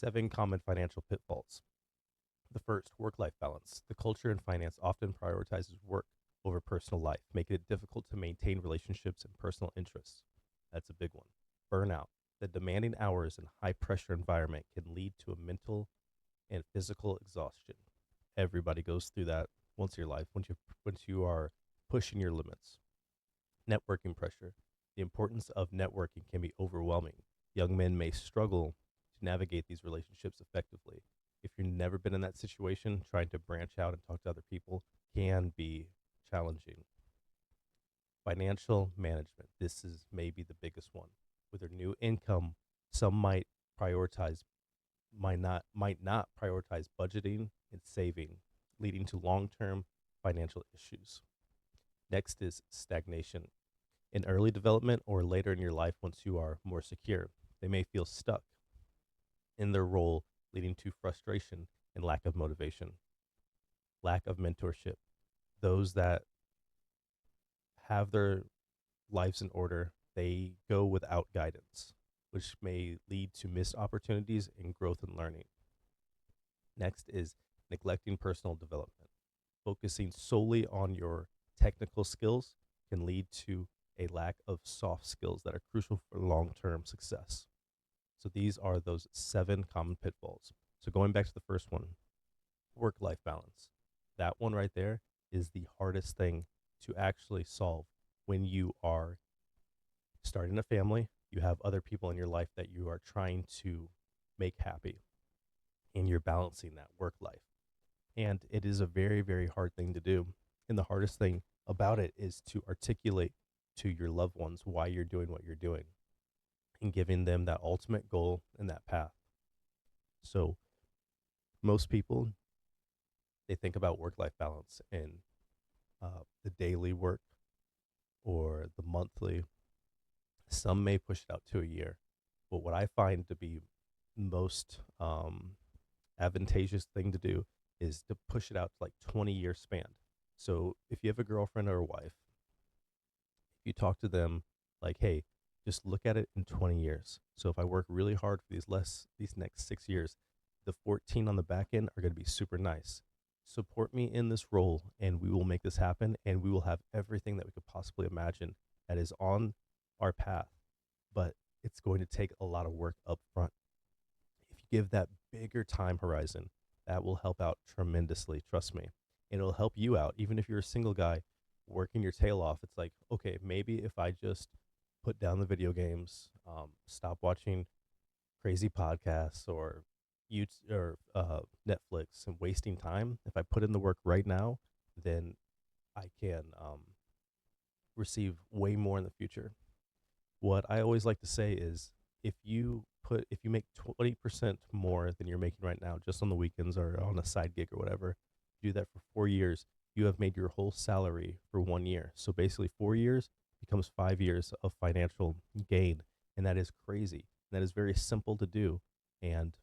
7 common financial pitfalls. The first, work-life balance. The culture in finance often prioritizes work over personal life, making it difficult to maintain relationships and personal interests. That's a big one. Burnout. The demanding hours and high-pressure environment can lead to a mental and physical exhaustion. Everybody goes through that once in your life, once you are pushing your limits. Networking pressure. The importance of networking can be overwhelming. Young men may struggle to navigate these relationships effectively. If you've never been in that situation, trying to branch out and talk to other people can be challenging. Financial management. This is maybe the biggest one. With their new income, some prioritize might not prioritize budgeting and saving, leading to long-term financial issues. Next is stagnation. In early development or later in your life, once you are more secure, they may feel stuck in their role, leading to frustration and lack of motivation. Lack of mentorship. Those that have their lives in order, they go without guidance, which may lead to missed opportunities in growth and learning. Next is neglecting personal development. Focusing solely on your technical skills can lead to a lack of soft skills that are crucial for long-term success. So these are those 7 common pitfalls. So going back to the first one, work-life balance. That one right there is the hardest thing to actually solve when you are starting a family. You have other people in your life that you are trying to make happy, and you're balancing that work life. And it is a very, very hard thing to do. And the hardest thing about it is to articulate to your loved ones why you're doing what you're doing and giving them that ultimate goal and that path. So most people, they think about work-life balance in the daily work or the monthly. Some may push it out to a year. But what I find to be most advantageous thing to do is to push it out to like 20-year span. So if you have a girlfriend or a wife, if you talk to them like, hey, just look at it in 20 years. So if I work really hard for these next 6 years, the 14 on the back end are going to be super nice. Support me in this role and we will make this happen, and we will have everything that we could possibly imagine that is on our path. But it's going to take a lot of work up front. If you give that bigger time horizon, that will help out tremendously, trust me. And it'll help you out. Even if you're a single guy working your tail off, it's like, okay, maybe if I just put down the video games, stop watching crazy podcasts or YouTube or Netflix and wasting time, if I put in the work right now, then I can receive way more in the future. What I always like to say is if you make 20% more than you're making right now, just on the weekends or on a side gig or whatever, do that for 4 years, you have made your whole salary for 1 year. So basically 4 years becomes 5 years of financial gain. And that is crazy. That is very simple to do. And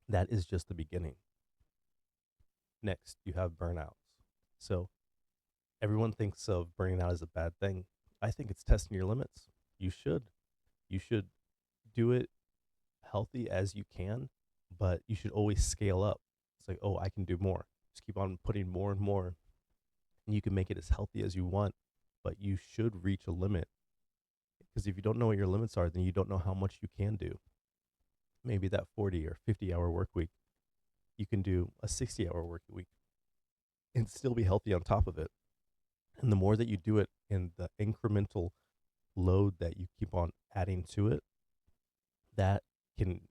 that is just the beginning. Next, you have burnouts. So everyone thinks of burning out as a bad thing. I think it's testing your limits. You should. You should do it healthy as you can, but you should always scale up. It's like, oh, I can do more. Just keep on putting more and more. And you can make it as healthy as you want, but you should reach a limit. Because if you don't know what your limits are, then you don't know how much you can do. Maybe that 40 or 50-hour work week, you can do a 60-hour work week and still be healthy on top of it. And the more that you do it in the incremental load that you keep on adding to it, that can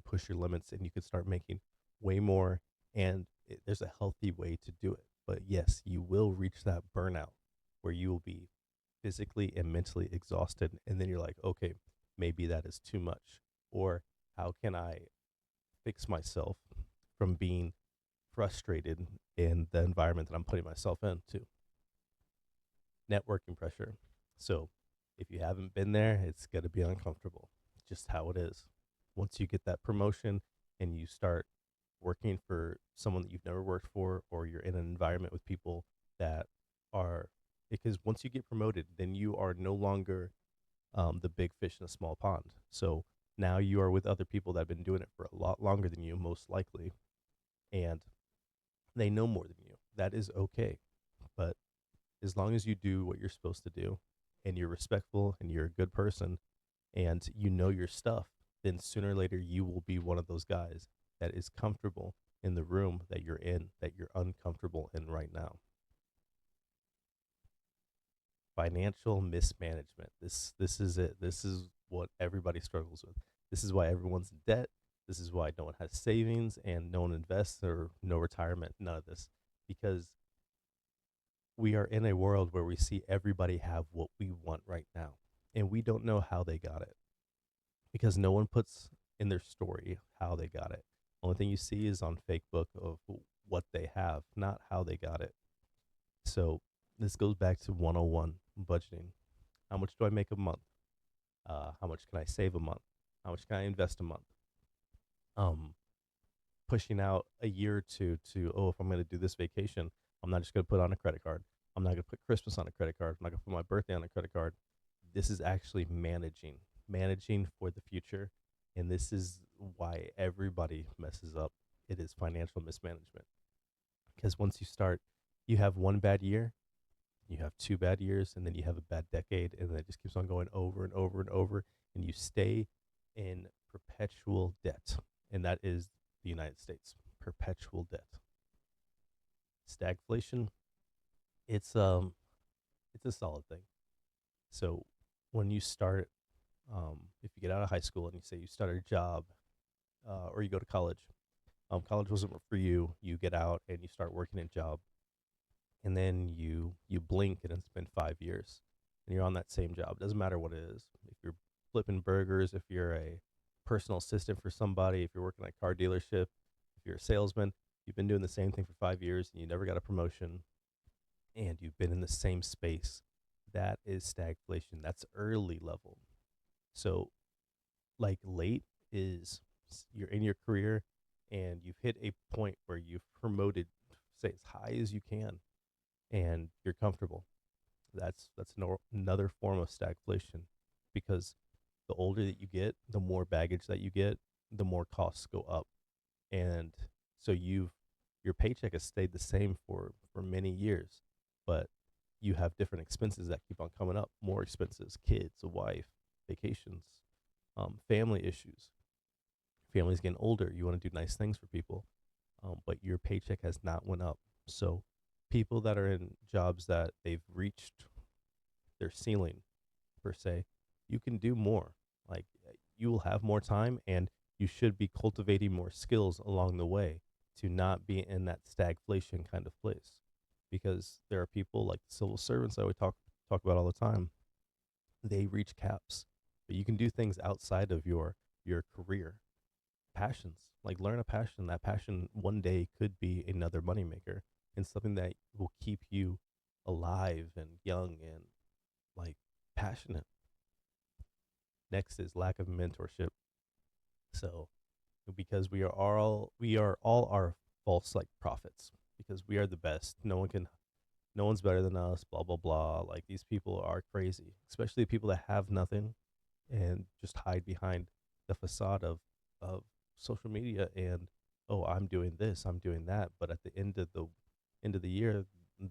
push your limits, and you can start making way more. And there's a healthy way to do it. But yes, you will reach that burnout where you will be physically and mentally exhausted, and then you're like, okay, maybe that is too much. Or how can I fix myself from being frustrated in the environment that I'm putting myself into? Networking pressure. So if you haven't been there, it's going to be uncomfortable. Just how it is. Once you get that promotion and you start working for someone that you've never worked for, or you're in an environment with people that are, because once you get promoted, then you are no longer the big fish in a small pond. So Now you are with other people that have been doing it for a lot longer than you, most likely, and they know more than you. That is okay. But as long as you do what you're supposed to do and you're respectful and you're a good person and you know your stuff, then sooner or later you will be one of those guys that is comfortable in the room that you're in, that you're uncomfortable in right now. Financial mismanagement. This is it. This is what everybody struggles with. This is why everyone's in debt. This is why no one has savings and no one invests or no retirement, none of this. Because we are in a world where we see everybody have what we want right now. And we don't know how they got it because no one puts in their story how they got it. Only thing you see is on Facebook of what they have, not how they got it. So this goes back to 101 budgeting. How much do I make a month? How much can I save a month? How much can I invest a month? Um, Pushing out a year or two to, oh, if I'm going to do this vacation, I'm not just going to put on a credit card. I'm not going to put Christmas on a credit card. I'm not going to put my birthday on a credit card. This is actually managing for the future. And this is why everybody messes up. It is financial mismanagement. Because once you start, you have one bad year, you have two bad years, and then you have a bad decade, and then it just keeps on going over and over and over, and you stay in perpetual debt. And that is the United States, perpetual debt. Stagflation, it's a solid thing. So when you start, if you get out of high school and you say you start a job, or you go to college, college wasn't for you. You get out and you start working a job, and then you blink and it's been 5 years, and you're on that same job. Doesn't matter what it is. If you're flipping burgers, if you're a personal assistant for somebody, if you're working at a car dealership, if you're a salesman, you've been doing the same thing for 5 years and you never got a promotion, and you've been in the same space. That is stagflation. That's early level. So, like late is you're in your career and you've hit a point where you've promoted, say as high as you can, and you're comfortable. That's another form of stagflation, because the older that you get, the more baggage that you get, the more costs go up, and so your paycheck has stayed the same for many years, but you have different expenses that keep on coming up, more expenses, kids, a wife, vacations, family issues. Family's getting older. You want to do nice things for people, but your paycheck has not went up. So people that are in jobs that they've reached their ceiling, per se, you can do more. Like, you will have more time, and you should be cultivating more skills along the way to not be in that stagflation kind of place. Because there are people like the civil servants that we talk about all the time. They reach caps, but you can do things outside of your career. Passions, like learn a passion. That passion one day could be another moneymaker and something that will keep you alive and young and like passionate. Next is lack of mentorship. So because we are all our false like prophets, because we are the best. No one's better than us, blah blah blah. Like, these people are crazy, especially people that have nothing and just hide behind the facade of social media and, oh, I'm doing this, I'm doing that, but at the end of the year,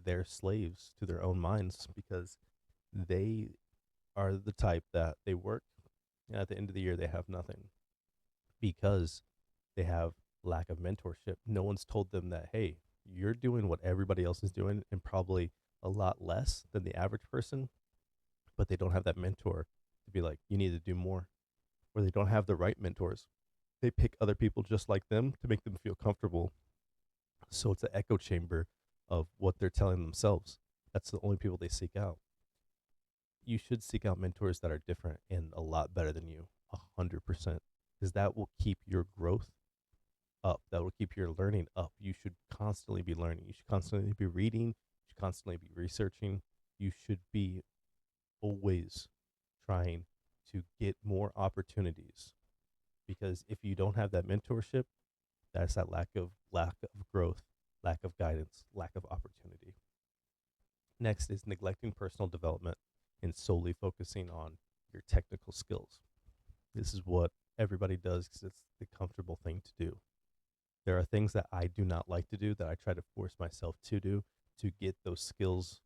they're slaves to their own minds, because they are the type that they work, and at the end of the year they have nothing, because they have lack of mentorship. No one's told them that, hey, you're doing what everybody else is doing and probably a lot less than the average person, but they don't have that mentor to be like, you need to do more. Or they don't have the right mentors. They pick other people just like them to make them feel comfortable. So it's an echo chamber of what they're telling themselves. That's the only people they seek out. You should seek out mentors that are different and a lot better than you, 100%, because that will keep your growth up. That will keep your learning up. You should constantly be learning. You should constantly be reading. You should constantly be researching. You should be always trying to get more opportunities, because if you don't have that mentorship, that's that lack of growth, lack of guidance, lack of opportunity. Next is neglecting personal development and solely focusing on your technical skills. This is what everybody does because it's the comfortable thing to do. There are things that I do not like to do that I try to force myself to do to get those skills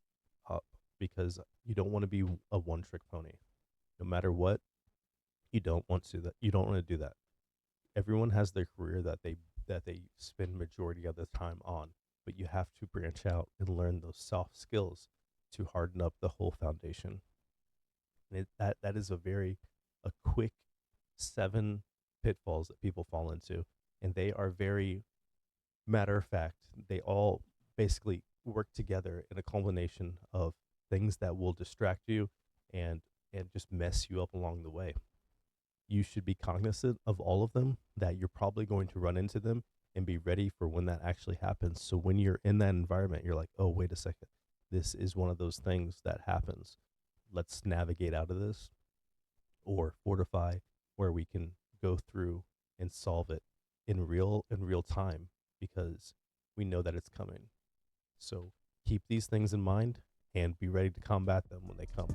up, because you don't want to be a one trick pony. No matter what, you don't want to that. You don't want to do that. Everyone has their career that they spend majority of the time on, but you have to branch out and learn those soft skills to harden up the whole foundation. And that is a quick 7 pitfalls that people fall into, and they are very matter of fact. They all basically work together in a culmination of things that will distract you and just mess you up along the way. You should be cognizant of all of them, that you're probably going to run into them, and be ready for when that actually happens. So when you're in that environment, you're like, oh, wait a second. This is one of those things that happens. Let's navigate out of this, or fortify where we can go through and solve it in real time, because we know that it's coming. So keep these things in mind and be ready to combat them when they come.